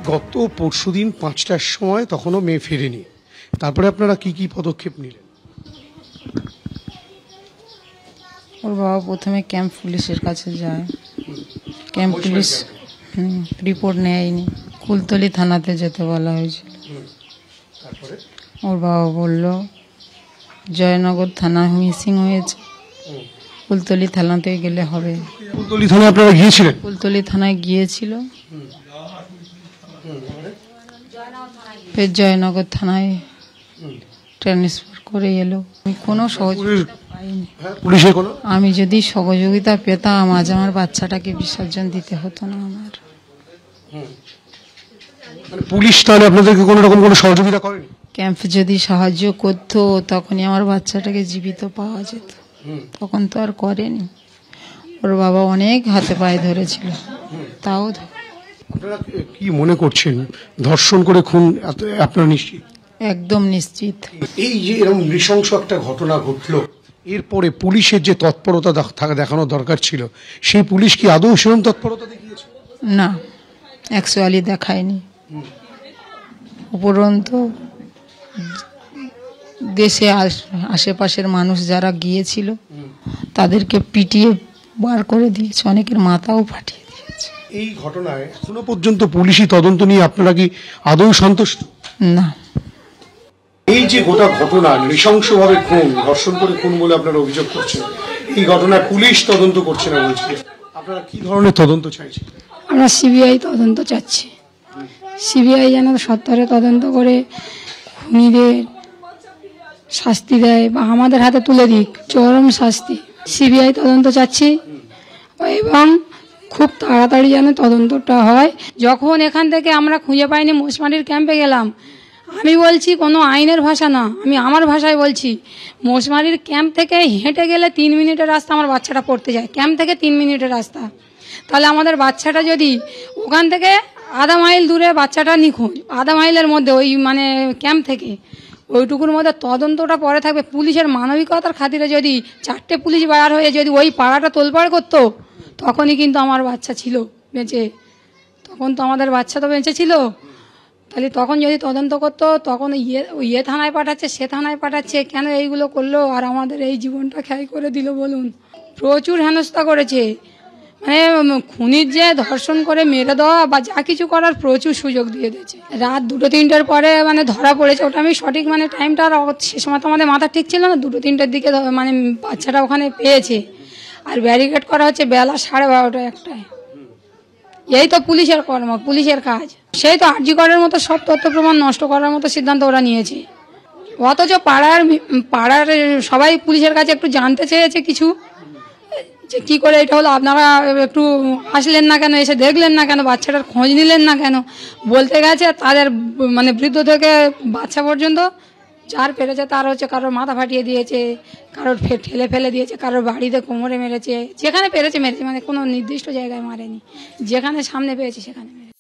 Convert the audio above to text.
গত পরশুদিন 5টার সময় তখনও মেয়ে ফেরেনি, তারপরে আপনারা কি কি পদক্ষেপ নিলেন? ওর বাবা প্রথমে ক্যাম্প পুলিশের কাছে যায়, ক্যাম্প পুলিশ রিপোর্ট নেয়নি, কুলতলি থানাতে যেতে বলা হয়েছিল। ওর বাবা বলল জয়নগর থানা মিসিং হয়েছে, কুলতলি থানাতে গেলে হবে। কুলতলি থানায় আপনারা গিয়েছিলেন? কুলতলি থানায় গিয়েছিল, ফের জয়নগর থানায় ট্রান্সফার করে এলো। কোনো সহযোগিতা পাইনি। আমি যদি সহযোগিতা পেতাম আজ আমার বাচ্চাটাকে বিসর্জন দিতে হতো না। আমার পুলিশ তাহলে আপনাদেরকে কোনো রকম কোনো সহযোগিতা করেনি? ক্যাম্প যদি সাহায্য করতো তখনই আমার বাচ্চাটাকে জীবিত পাওয়া যেত, তখন তো আর করেনি। ওর বাবা অনেক হাতে পায়ে ধরেছিল, তাও। আপনারা কি মনে করছেন ধর্ষণ করে খুন আপনারা নিশ্চিত? একদম নিশ্চিত। এই যে এরকম নৃশংস একটা ঘটনা ঘটলো, এরপরে পুলিশের যে তৎপরতা দেখানো দরকার ছিল, সেই পুলিশ কি আদৌ সেরকম তৎপরতা দেখিয়েছে? না, অ্যাকচুয়ালি দেখায়নি। উপরন্তু দেশে আশেপাশের মানুষ যারা গিয়েছিল তাদেরকে পিটিয়ে বার করে দিয়েছে, অনেকের মাথাও ফাটিয়ে দিয়েছে। এই ঘটনায় এখনো পর্যন্ত পুলিশি তদন্ত নিয়ে আপনারা কি আদৌ সন্তুষ্ট? না। এই যে গোটা ঘটনা নৃশংসভাবে খুন, ধর্ষণ করে খুন বলে আপনারা অভিযোগ করছেন, এই ঘটনায় পুলিশ তদন্ত করছে না বলছে, আপনারা কি ধরনের তদন্ত চাইছেন? আমরা সিবিআই তদন্ত চাচ্ছি। সিবিআই যেন সত্তরে তদন্ত করে খুনিদের শাস্তি দেয় বা আমাদের হাতে তুলে দিক, চরম শাস্তি। সিবিআই তদন্ত চাচ্ছি এবং খুব তাড়াতাড়ি যেন তদন্তটা হয়। যখন এখান থেকে আমরা খুঁজে পাইনি, মোষমারির ক্যাম্পে গেলাম, আমি বলছি কোনো আইনের ভাষা না, আমি আমার ভাষায় বলছি, মোষমারির ক্যাম্প থেকে হেঁটে গেলে 3 মিনিটের রাস্তা আমার বাচ্চাটা পড়তে যায়, ক্যাম্প থেকে 3 মিনিটের রাস্তা। তাহলে আমাদের বাচ্চাটা যদি ওখান থেকে আধা মাইল দূরে বাচ্চাটা নিখোঁজ, আধা মাইলের মধ্যে ওই মানে ক্যাম্প থেকে, ওইটুকুর মধ্যে তদন্তটা পরে থাকবে। পুলিশের মানবিকতার খাতিরে যদি 4টে পুলিশ বার হয়ে যদি ওই পাড়াটা তোলপাড় করতো, তখনই কিন্তু আমার বাচ্চা ছিল বেঁচে, তখন তো আমাদের বাচ্চা তো বেঁচে ছিল। তাহলে তখন যদি তদন্ত করতো, তখন ইয়ে থানায় পাঠাচ্ছে, সে থানায় পাঠাচ্ছে, কেন এইগুলো করলো আর আমাদের এই জীবনটা ক্ষয় করে দিল বলুন? প্রচুর হেনস্থা করেছে, মানে খুনির যে ধর্ষণ করে মেরে দেওয়া বা যা কিছু করার প্রচুর সুযোগ দিয়ে দিয়েছে। রাত 2-3টের পরে মানে ধরা পড়েছে, ওটা আমি সঠিক মানে টাইমটা সে সময় তো আমাদের মাথা ঠিক ছিল না, 2-3টের দিকে মানে বাচ্চাটা ওখানে পেয়েছে। আর ব্যারিকেড করা হচ্ছে বেলা 12:30 1টায়। এই তো পুলিশের কর্ম, পুলিশের কাজ। সেই তো আরজি করার মতো সব তথ্য প্রমাণ নষ্ট করার মতো সিদ্ধান্ত ওরা নিয়েছে। অথচ পাড়ার সবাই পুলিশের কাছে একটু জানতে চেয়েছে কিছু, যে কী করে এটা হলো, আপনারা একটু আসলেন না কেন, এসে দেখলেন না কেন, বাচ্চাটার খোঁজ নিলেন না কেন? বলতে গেছে তাদের মানে বৃদ্ধ থেকে বাচ্চা পর্যন্ত যার পেরেছে তার হচ্ছে কারোর মাথা ফাটিয়ে দিয়েছে, কারোর ঠেলে ফেলে দিয়েছে, কারোর বাড়িতে কোমরে মেরেছে, যেখানে পেরেছে মেরেছে, মানে কোনো নির্দিষ্ট জায়গায় মারেনি, যেখানে সামনে পেয়েছে সেখানে মেরেছে।